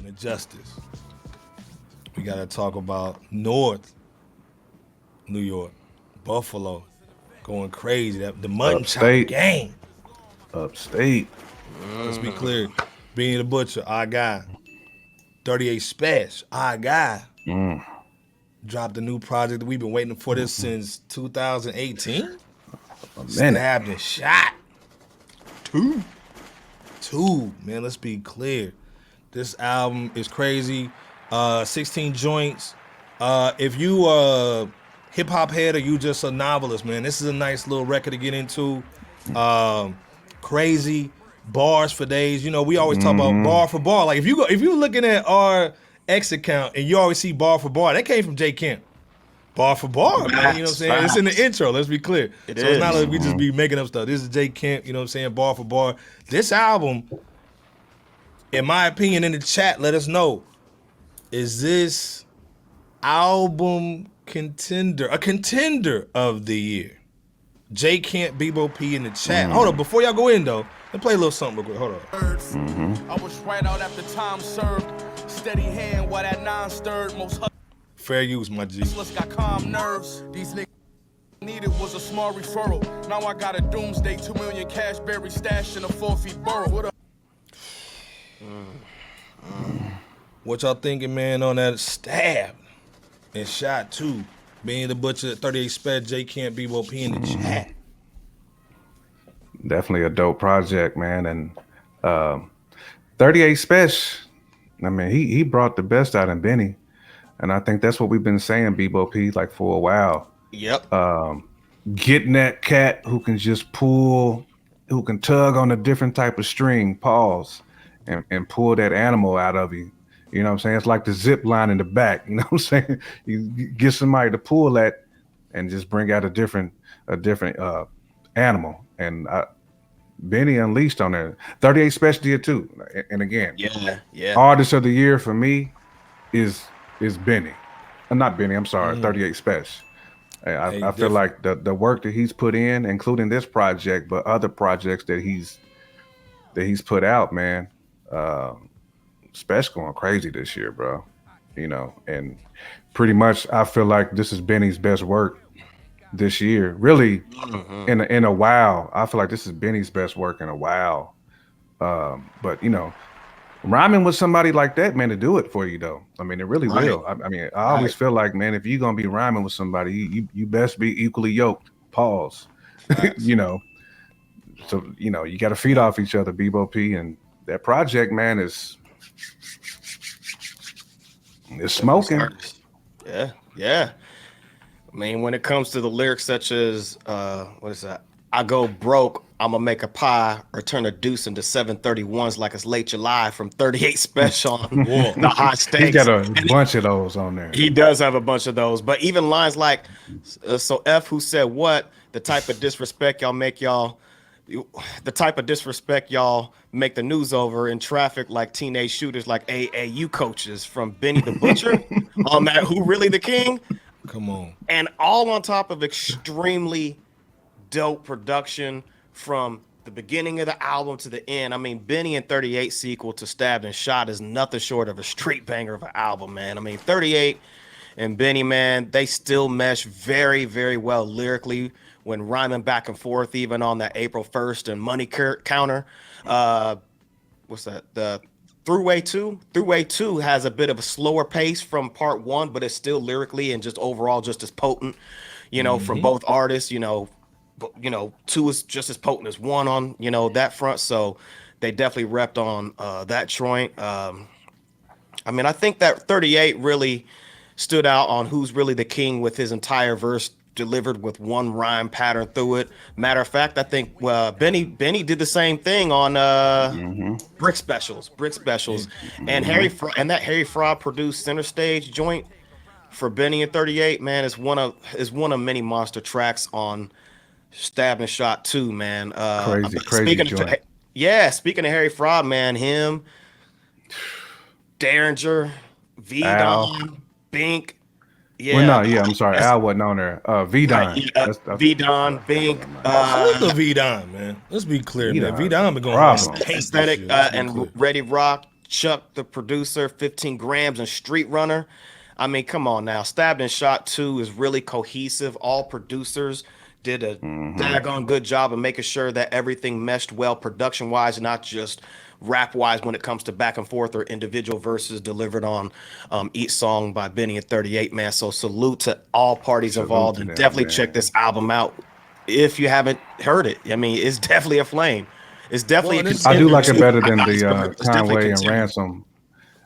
of justice. We got to talk about North New York, Buffalo, going crazy. The mutton chop Upstate. game. Upstate. Let's be clear. Being the Butcher, our guy. 38 Spesh, our guy. Dropped a new project that we've been waiting for this since 2018. Stabbed and shot. Two. Man, let's be clear. This album is crazy. 16 joints. If you a hip hop head or you just a novelist, man, this is a nice little record to get into. Crazy bars for days. You know, we always talk about bar for bar. Like if you're looking at our X account and you always see bar for bar, that came from J. Kemp. Bar for bar, man. You know what I'm saying? It's in the intro. Let's be clear. It's not like we just be making up stuff. This is J. Kemp, you know what I'm saying? Bar for bar. This album, in my opinion, in the chat, let us know. Is this album a contender of the year? J. Kemp, Bebo P in the chat. Hold up, before y'all go in though, let's play a little something real quick. Hold up. I was right out after time served. Steady hand while that nine stirred. Most Fair use, my G. hustlers got calm nerves. These niggas needed was a small referral. Now I got a doomsday, 2 million cash berry stashed in a 4 feet burrow. What up? What y'all thinking, man, on that stab and shot too? Being the Butcher, 38 Spesh, J. Kemp, Bebo P in the chat. Definitely a dope project, man. And 38 Spesh, I mean, he brought the best out in Benny. And I think that's what we've been saying, Bebo P, like for a while. Yep. Getting that cat who can just pull, who can tug on a different type of string, pause, and pull that animal out of you. You know what I'm saying? It's like the zip line in the back. You know what I'm saying? You get somebody to pull that and just bring out a different animal. And Benny unleashed on there. 38 Spesh did too. And again, Yeah. artist of the year for me is Benny. Not Benny, I'm sorry, 38 Spesh. I feel like the work that he's put in, including this project, but other projects that he's put out, man, Spesh going crazy this year, bro. You know, and pretty much I feel like this is Benny's best work this year. Really, in a while. I feel like this is Benny's best work in a while. But you know, rhyming with somebody like that, man, to do it for you though. I mean, it really will. I mean, I always feel like, man, if you're gonna be rhyming with somebody, you best be equally yoked. Pause. You know. So, you know, you gotta feed off each other, Bebo P, and that project, man, is smoking. Yeah. I mean, when it comes to the lyrics such as what is that? I go broke, I'ma make a pie or turn a deuce into 731s like it's late July from 38 Spesh on the hot steaks. He's got a bunch of those on there. He does have a bunch of those, but even lines like, so F who said what, the type of disrespect y'all make the news over in traffic like teenage shooters like AAU coaches from Benny the Butcher on that Who Really the King? Come on. And all on top of extremely dope production from the beginning of the album to the end. I mean, Benny and 38 sequel to Stabbed and Shot is nothing short of a street banger of an album, man. I mean, 38 and Benny, man, they still mesh very, very well lyrically when rhyming back and forth, even on that April 1st and Money Counter. What's that? The Throughway 2? Throughway 2 has a bit of a slower pace from part 1, but it's still lyrically and just overall just as potent, you know, from both artists, you know, 2 is just as potent as 1 on, you know, that front. So they definitely repped on that joint. I mean, I think that 38 really stood out on Who's Really the King with his entire verse delivered with one rhyme pattern through it. Matter of fact, I think Benny did the same thing on Brick Specials, and that Harry Fraud produced Center Stage joint for Benny and 38. Man, is one of many monster tracks on Stabbed and Shot 2, man. Crazy joint. Speaking of Harry Fraud, man, him, Derringer, V-Don, Bink. Yeah. Well, no, I'm sorry. Al wasn't on there. V-Don. V-Don, Bink. Salute to V-Don, man. Let's be clear, man. V-Don been going Aesthetic and Ready Rock, Chuck the producer, 15 grams, and Street Runner. I mean, come on now. Stabbed and Shot 2 is really cohesive. All producers did a daggone good job of making sure that everything meshed well production-wise, not just rap-wise when it comes to back and forth or individual verses delivered on each song by Benny and 38, man. So salute to all parties involved, and definitely check this album out if you haven't heard it. I mean, it's definitely a flame. It's definitely I do like it better than the Conway and Ransom.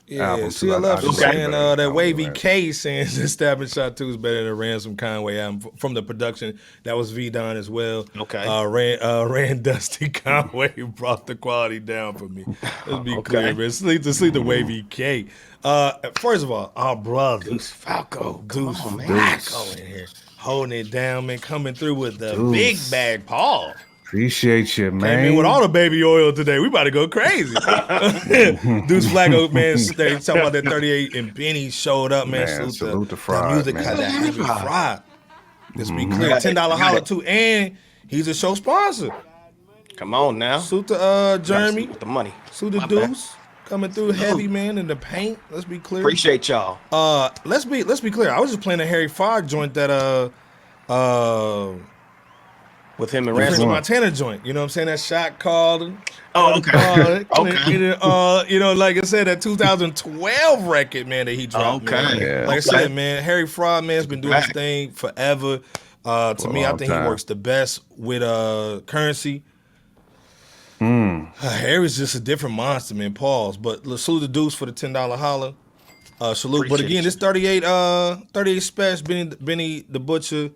Yeah, album, CLF saying that Wavy Ransom. K saying that Stab and Shot 2 is better than Ransom Conway album from the production. That was V-Don as well. Okay. Rand Dusty Conway brought the quality down for me. Let's be clear, man. Sleep to Wavy K. First of all, our brother Deuce Falco. Deuce Falco in here. Holding it down, man. Coming through with the big bag Paul. Appreciate you, man. Came in with all the baby oil today. We about to go crazy. Deuce Flacco, man, they talking about that 38 and Benny showed up, man. Salute to Fried, music man. had that heavy Fried. Let's be clear. $10 holler too, and he's a show sponsor. Come on now. Salute to Jeremy. With the money. Salute to Deuce. Coming through heavy, man, in the paint. Let's be clear. Appreciate y'all. Let's be clear. I was just playing a Harry Fraud joint that with him and Ransom Ransom. Montana joint, you know what I'm saying? That shot called. Oh, okay. You know, like I said, that 2012 record, man, that he dropped. Okay. Man. Yeah. Like I said, man, Harry Fraud, man's been doing his thing forever. To me, I think he works the best with Currency. Harry's just a different monster, man. Pause. But salute the Deuce for the $10 holler. Salute. But again, this 38 Spesh, Benny the Butcher.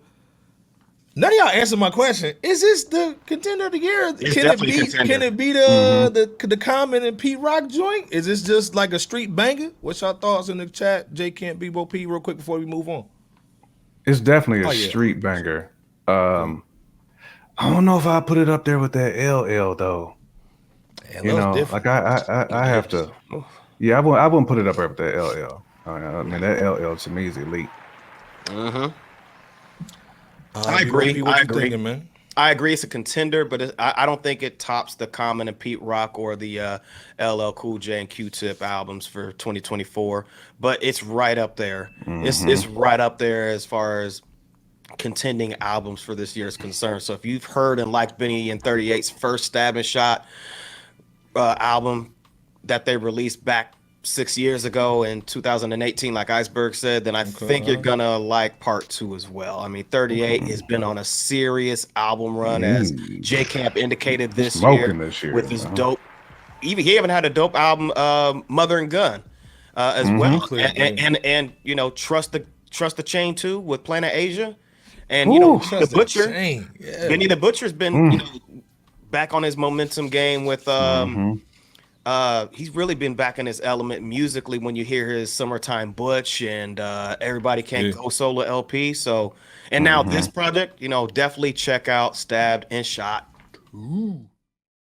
None of y'all answered my question. Is this the contender of the year? Can it be the Common and Pete Rock joint? Is this just like a street banger? What's your thoughts in the chat? J Can't Be Bo P real quick before we move on. It's definitely a street banger. I don't know if I put it up there with that LL though. You know, different. Like I have to. Yeah, I wouldn't put it up there with that LL. I mean, that LL to me is elite. I agree. What you thinking, man? I agree. It's a contender, but I don't think it tops the Common and Pete Rock or the LL Cool J and Q-Tip albums for 2024. But it's right up there. It's right up there as far as contending albums for this year is concerned. So if you've heard and liked Benny and 38's first Stab and Shot album that they released back 6 years ago in 2018, like Iceberg said, then I think you're gonna like part 2 as well. I mean, 38 has been on a serious album run, as J Camp indicated this year with his dope. Even he even had a dope album, Mother and Gun, as well. And you know, trust the Chain too with Planet Asia, and you know the Butcher. Benny the Butcher's been you know, back on his momentum game with he's really been back in his element musically when you hear his Summertime Butch and Everybody Can't Go Solo LP. So, and now this project, you know, definitely check out Stabbed and Shot. Ooh.